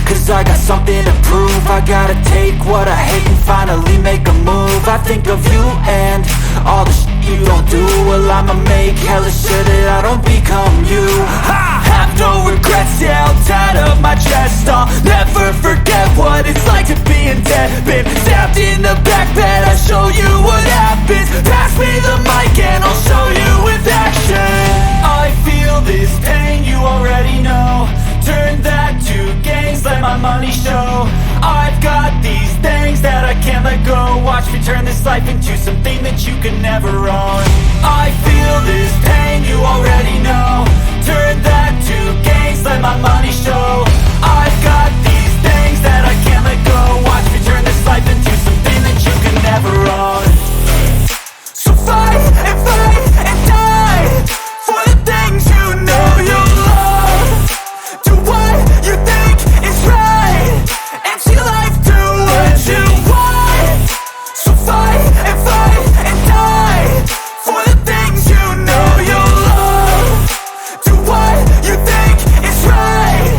cause I got something to prove. I gotta take what I hate and finally make a move. I think of you and all the shit you don't do. Well, I'ma make hella sure that I don't become you. I have no regrets, yeah, I'll tie up my chest. I'll never forget what it's like to be in debt. Been stabbed in the back bed, I'll show you what happens. Pass me the mic and I'll show you with action. I feel this pain, you already know. Turn that to gains, let my money show. I've got these things that I can't let go. Watch me turn this life into something that you can never own. I feel this pain, you already know. Turn that to gains, let my money show. I've got these things that I can't let go. Watch me turn this life into something that you can never own. So fight and die for the things you know you love. Do what you think is right and see life do what you want. So fight and die for the things you know you love. Do what you think is right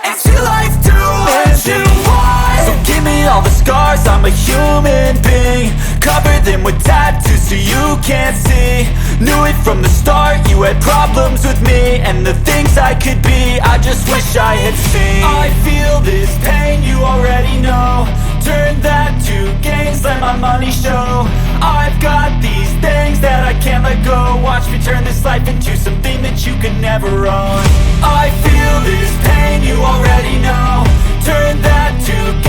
and see life do what you want. So give me all the scars, I'm a human being. Cover them with tattoos so you can't see. Knew it from the start, you had problems with me and the things I could be, I just wish I had seen. I feel this pain, you already know. Turn that to gains, let my money show. I've got these things that I can't let go. Watch me turn this life into something that you can never own. I feel this pain, you already know. Turn that to